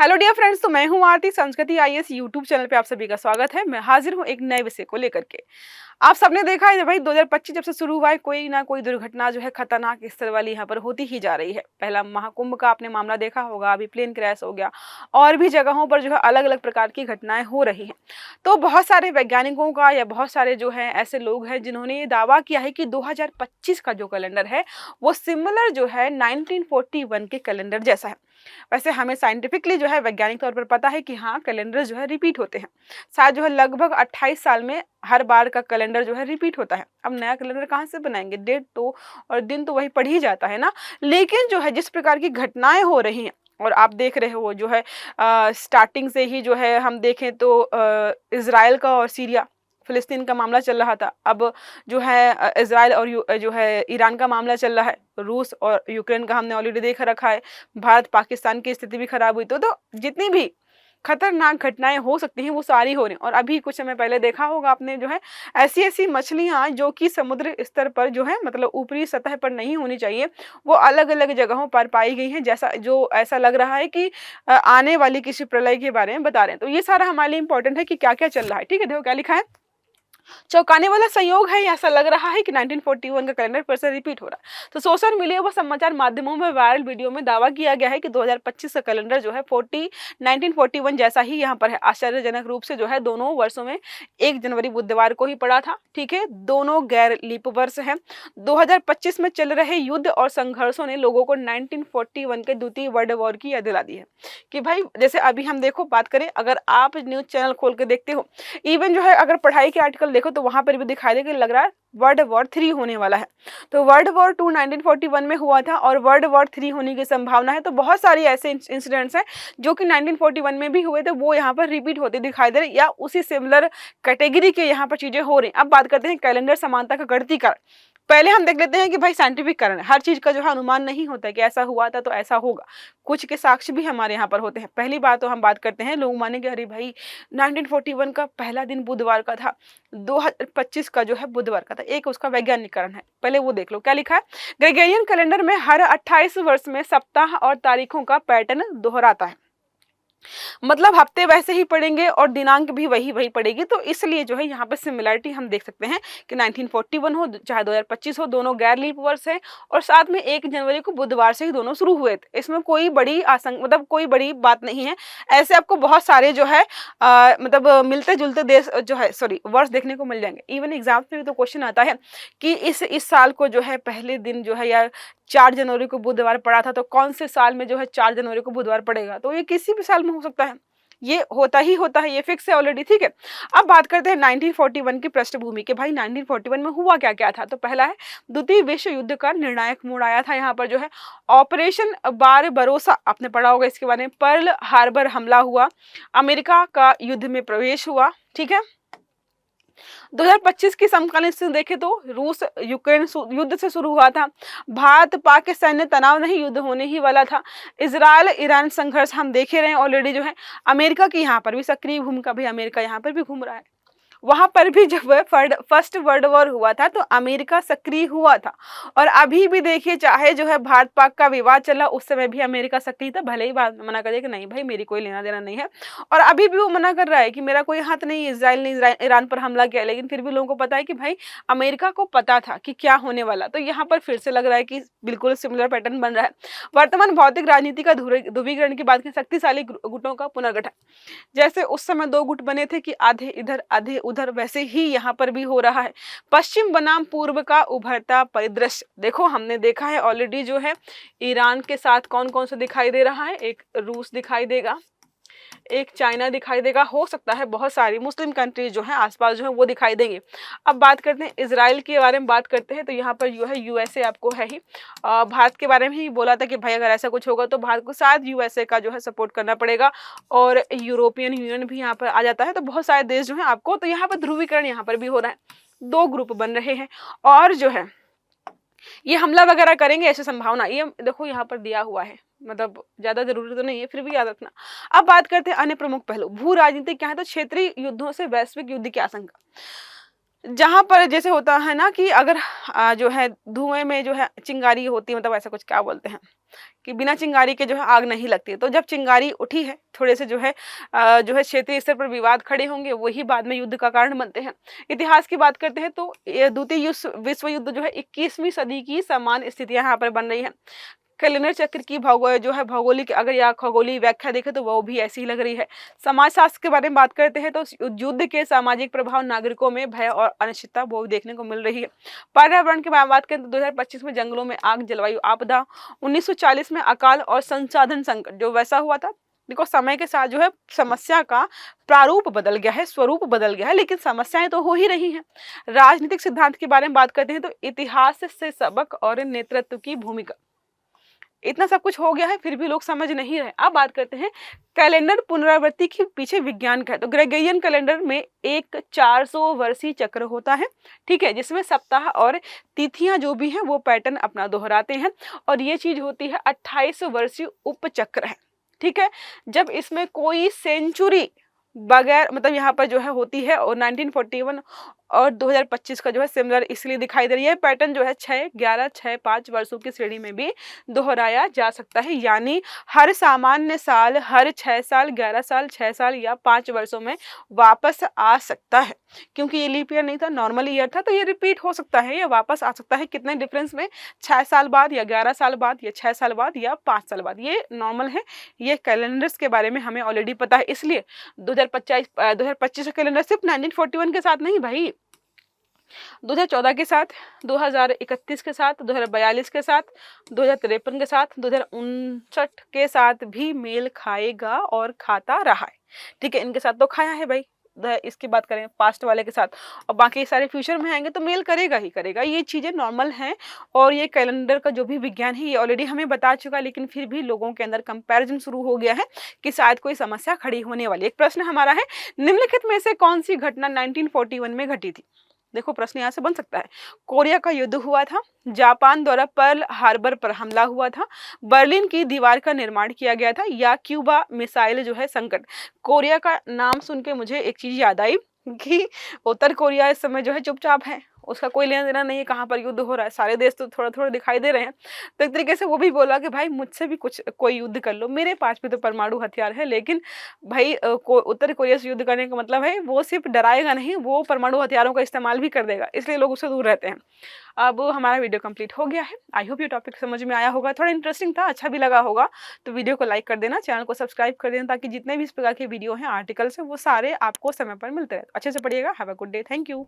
Hello dear friends, तो मैं हूं आरती। संस्कृति आईएएस यूट्यूब चैनल पे आप सभी का स्वागत है। मैं हाजिर हूं एक नए विषय को लेकर के। आप सबने देखा है भाई 2025 जब से शुरू हुआ है, कोई ना कोई दुर्घटना जो है खतरनाक स्तर वाली यहाँ पर होती ही जा रही है। पहला महाकुंभ का आपने मामला देखा होगा, अभी प्लेन क्रैश हो गया, और भी जगहों पर जो है अलग अलग प्रकार की घटनाएं हो रही हैं। तो बहुत सारे वैज्ञानिकों का या बहुत सारे जो है ऐसे लोग हैं जिन्होंने ये दावा किया है कि 2025 का जो कैलेंडर है वो सिमिलर जो है 1941 के कैलेंडर जैसा है। वैसे हमें साइंटिफिकली जो है वैज्ञानिक तौर पर पता है कि हाँ, कैलेंडर जो है रिपीट होते हैं। शायद जो है लगभग 28 साल में हर बार का कैलेंडर जो है रिपीट होता है। अब नया कैलेंडर कहाँ से बनाएंगे? डेट तो और दिन तो वही पड़ ही जाता है ना। लेकिन जो है जिस प्रकार की घटनाएं हो रही हैं और आप देख रहे हो जो है स्टार्टिंग से ही जो है हम देखें तो इजराइल का और सीरिया फिलिस्तीन का मामला चल रहा था। अब जो है इजराइल और जो है ईरान का मामला चल रहा है। रूस और यूक्रेन का हमने ऑलरेडी देख रखा है। भारत पाकिस्तान की स्थिति भी खराब हुई। तो जितनी भी खतरनाक घटनाएं हो सकती हैं वो सारी हो रही हैं। और अभी कुछ समय पहले देखा होगा आपने जो है ऐसी ऐसी मछलियां जो कि समुद्र स्तर पर जो है मतलब ऊपरी सतह पर नहीं होनी चाहिए, वो अलग अलग जगहों पर पाई गई हैं। जैसा जो ऐसा लग रहा है कि आने वाली किसी प्रलय के बारे में बता रहे हैं। तो ये सारा हमारे लिए इंपॉर्टेंट है कि क्या क्या चल रहा है। ठीक है, देखो क्या लिखा है। चौंकाने वाला संयोग है, ऐसा लग रहा है कि 1941 का कैलेंडर फिर से रिपीट हो रहा है। तो सोशल मीडिया व समाचार माध्यमों में वायरल वीडियो में दावा किया गया है कि 2025 का कैलेंडर जो है 1941 जैसा ही यहाँ पर है। आश्चर्यजनक रूप से जो है दोनों वर्षों में 1 जनवरी बुधवार को ही पड़ा था। ठीक है, दोनों गैर लीप वर्ष हैं। 2025 में चल रहे युद्ध और संघर्षों ने लोगों को 1941 के द्वितीय वर्ल्ड वॉर की याद दिला दी है कि भाई जैसे अभी हम देखो बात करें, अगर आप न्यूज चैनल खोल के देखते हो, इवन जो है अगर पढ़ाई के आर्टिकल देखो तो वहां पर भी दिखाई दे कि लग रहा है वर्ल्ड वॉर 3 होने वाला है। तो वर्ल्ड वॉर 2 1941 में हुआ था और वर्ल्ड वॉर 3 होने की संभावना है। तो बहुत सारी ऐसे इंसिडेंट्स हैं जो कि 1941 में भी हुए थे, वो यहाँ पर रिपीट होते दिखाई दे रहे या उसी सिमिलर कैटेगरी के यहाँ पर चीजें हो रही हैं। अब बात करते हैं कैलेंडर समानता का गणितीय कारण। पहले हम देख लेते हैं कि भाई साइंटिफिक कारण है। हर चीज का जो है अनुमान नहीं होता है कि ऐसा हुआ था तो ऐसा होगा, कुछ के साक्ष्य भी हमारे यहाँ पर होते हैं। पहली बात तो हम बात करते हैं, लोग मानेंगे अरे भाई 1941 का पहला दिन बुधवार का था, 2025 का जो है बुधवार का था। एक उसका वैज्ञानिक कारण है, पहले वो देख लो क्या लिखा है। ग्रेगोरियन कैलेंडर में हर 28 वर्ष में सप्ताह और तारीखों का पैटर्न दोहराता है। मतलब हफ्ते वैसे ही पड़ेंगे और दिनांक भी वही वही पड़ेगी। तो इसलिए जो है यहाँ पे सिमिलरिटी हम देख सकते हैं कि 1941 हो चाहे 2025 हो, दोनों गैर लीप वर्ष है और साथ में 1 जनवरी को बुधवार से ही दोनों शुरू हुए थे। इसमें कोई बड़ी मतलब कोई बड़ी बात नहीं है। ऐसे आपको बहुत सारे जो है मतलब मिलते जुलते देश जो है वर्ष देखने को मिल जाएंगे। इवन एग्जाम्स में भी तो क्वेश्चन आता है कि इस साल को जो है पहले दिन जो है या 4 जनवरी को बुधवार पड़ा था, तो कौन से साल में जो है 4 जनवरी को बुधवार पड़ेगा? तो ये किसी भी साल में हो सकता है, ये होता ही होता है, ये फिक्स है ऑलरेडी। ठीक है, अब बात करते हैं 1941 की पृष्ठभूमि के। भाई 1941 में हुआ क्या क्या था? तो पहला है द्वितीय विश्व युद्ध का निर्णायक मोड़ आया था। यहाँ पर जो है ऑपरेशन बारबरोसा, आपने पढ़ा होगा इसके बारे में। पर्ल हार्बर हमला हुआ, अमेरिका का युद्ध में प्रवेश हुआ। ठीक है, 2025 की समकालीन स्थिति देखें तो रूस यूक्रेन युद्ध से शुरू हुआ था। भारत पाक के सैन्य तनाव नहीं, युद्ध होने ही वाला था। इजराइल ईरान संघर्ष हम देखे रहे हैं ऑलरेडी। जो है अमेरिका की यहाँ पर भी सक्रिय भूमिका, भी अमेरिका यहाँ पर भी घूम रहा है। वहां पर भी जब फर्स्ट वर्ल्ड वॉर हुआ था तो अमेरिका सक्रिय हुआ था। और अभी भी देखिए, चाहे जो है भारत पाक का विवाद चला, उस समय भी अमेरिका सक्रिय था। भले ही बाद में मना कर दिया कि नहीं भाई मेरी कोई लेना देना नहीं है, और अभी भी वो मना कर रहा है कि मेरा कोई हाथ नहीं, इजराइल ने ईरान पर हमला किया। लेकिन फिर भी लोगों को पता है कि भाई अमेरिका को पता था कि क्या होने वाला। तो यहाँ पर फिर से लग रहा है कि बिल्कुल सिमिलर पैटर्न बन रहा है। वर्तमान भौतिक राजनीति का ध्रुवीकरण की बात करें, शक्तिशाली गुटों का पुनर्गठन। जैसे उस समय 2 गुट बने थे कि आधे इधर आधे उधर, वैसे ही यहाँ पर भी हो रहा है। पश्चिम बनाम पूर्व का उभरता परिदृश्य देखो, हमने देखा है ऑलरेडी। जो है ईरान के साथ कौन कौन सा दिखाई दे रहा है? एक रूस दिखाई देगा, एक चाइना दिखाई देगा, हो सकता है बहुत सारी मुस्लिम कंट्रीज जो है आसपास जो है वो दिखाई देंगे। अब बात करते हैं इजराइल के बारे में बात करते हैं, तो यहाँ पर जो है यूएसए आपको है ही। भारत के बारे में ही बोला था कि भाई अगर ऐसा कुछ होगा तो भारत को साथ यूएसए का जो है सपोर्ट करना पड़ेगा, और यूरोपियन यूनियन भी यहाँ पर आ जाता है। तो बहुत सारे देश जो है आपको, तो यहाँ पर ध्रुवीकरण यहाँ पर भी हो रहा है, 2 ग्रुप बन रहे हैं। और जो है ये हमला वगैरह करेंगे ऐसी संभावना, ये देखो यहाँ पर दिया हुआ है। मतलब ज्यादा जरूरी तो नहीं है, फिर भी याद रखना। अब बात करते हैं अन्य प्रमुख पहलू। भू राजनीति क्या है? तो क्षेत्रीय युद्धों से वैश्विक युद्ध की आशंका। जहाँ पर जैसे होता है ना कि अगर जो है धुएँ में जो है चिंगारी होती है, मतलब ऐसा कुछ क्या बोलते हैं कि बिना चिंगारी के जो है आग नहीं लगती है। तो जब चिंगारी उठी है, थोड़े से जो है क्षेत्रीय स्तर पर विवाद खड़े होंगे, वही बाद में युद्ध का कारण बनते हैं। इतिहास की बात करते हैं तो ये द्वितीय विश्व युद्ध जो है 21वीं सदी की समान स्थितियाँ यहाँ पर बन रही हैं। कैलेंडर चक्र की जो है भौगोलिक अगर या खगोलीय व्याख्या देखें तो वो भी ऐसी ही लग रही है। समाजशास्त्र के बारे में बात करते हैं तो युद्ध के सामाजिक प्रभाव नागरिकों में भय और अनिश्चितता वो देखने को मिल रही है। पर्यावरण की बात करें तो 2025 में जंगलों में आग, जलवायु आपदा, 1940 में अकाल और संसाधन संकट जो वैसा हुआ था। देखो समय के साथ जो है समस्या का प्रारूप बदल गया है, स्वरूप बदल गया है, लेकिन समस्याएं तो हो ही रही हैं। राजनीतिक सिद्धांत के बारे में बात करते हैं तो इतिहास से सबक और नेतृत्व की भूमिका, इतना सब कुछ हो गया है फिर भी लोग समझ नहीं रहे। अब बात करते हैं कैलेंडर पुनरावृत्ति के पीछे विज्ञान का है। तो ग्रेगोरियन कैलेंडर में एक 400 वर्षीय चक्र होता है, ठीक है, जिसमें सप्ताह और तिथियां जो भी हैं वो पैटर्न अपना दोहराते हैं, और ये चीज होती है 28 वर्षीय उपचक्र है, ठीक है। जब इसमें कोई सेंचुरी बगैर मतलब यहाँ पर जो है होती है, और 1941 और 2025 का जो है सिमिलर इसलिए दिखाई दे रही है। पैटर्न जो है 6, 11, 6, 5 वर्षों की श्रेणी में भी दोहराया जा सकता है, यानी हर सामान्य साल हर 6 साल, 11 साल, 6 साल या 5 वर्षों में वापस आ सकता है। क्योंकि ये लीप ईयर नहीं था, नॉर्मल ईयर था, तो ये रिपीट हो सकता है, ये वापस आ सकता है। कितने डिफरेंस में? 6 साल बाद या 11 साल बाद या 6 साल बाद या 5 साल बाद, ये नॉर्मल है। ये कैलेंडर्स के बारे में हमें ऑलरेडी पता है, इसलिए 2025 का कैलेंडर सिर्फ 1941 के साथ नहीं भाई, 2014 के साथ, 2031 के साथ, 2042 के साथ, 2053 के साथ, 2059 के साथ भी मेल खाएगा और खाता रहा है, ठीक है। इनके साथ तो खाया है भाई। इसकी बात करें पास्ट वाले के साथ, और बाकी सारे फ्यूचर में आएंगे तो मेल करेगा ही करेगा, ये चीजें नॉर्मल हैं। और ये कैलेंडर का जो भी विज्ञान है ये ऑलरेडी हमें बता चुका है, लेकिन फिर भी लोगों के अंदर कंपैरिजन शुरू हो गया है कि शायद कोई समस्या खड़ी होने वाली है। एक प्रश्न हमारा है, निम्नलिखित में से कौन सी घटना 1941 में घटी थी? देखो प्रश्न यहाँ से बन सकता है। कोरिया का युद्ध हुआ था, जापान द्वारा पर्ल हार्बर पर हमला हुआ था, बर्लिन की दीवार का निर्माण किया गया था, या क्यूबा मिसाइल जो है संकट। कोरिया का नाम सुन के मुझे एक चीज याद आई कि उत्तर कोरिया इस समय जो है चुपचाप है, उसका कोई लेना देना नहीं है कहाँ पर युद्ध हो रहा है, सारे देश तो थोड़ा थोड़ा दिखाई दे रहे हैं। तो एक तरीके से वो भी बोला कि भाई मुझसे भी कुछ कोई युद्ध कर लो, मेरे पास भी तो परमाणु हथियार है। लेकिन भाई उत्तर कोरिया से युद्ध करने का मतलब है वो सिर्फ डराएगा नहीं, वो परमाणु हथियारों का इस्तेमाल भी कर देगा, इसलिए लोग उससे दूर रहते हैं। अब हमारा वीडियो कंप्लीट हो गया है। आई होप ये टॉपिक समझ में आया होगा, थोड़ा इंटरेस्टिंग था, अच्छा भी लगा होगा। तो वीडियो को लाइक कर देना, चैनल को सब्सक्राइब कर देना, ताकि जितने भी इस प्रकार के वीडियो हैं आर्टिकल्स हैं वो सारे आपको समय पर मिलते रहे। अच्छे से पढ़िएगा। Have a good day. Thank you.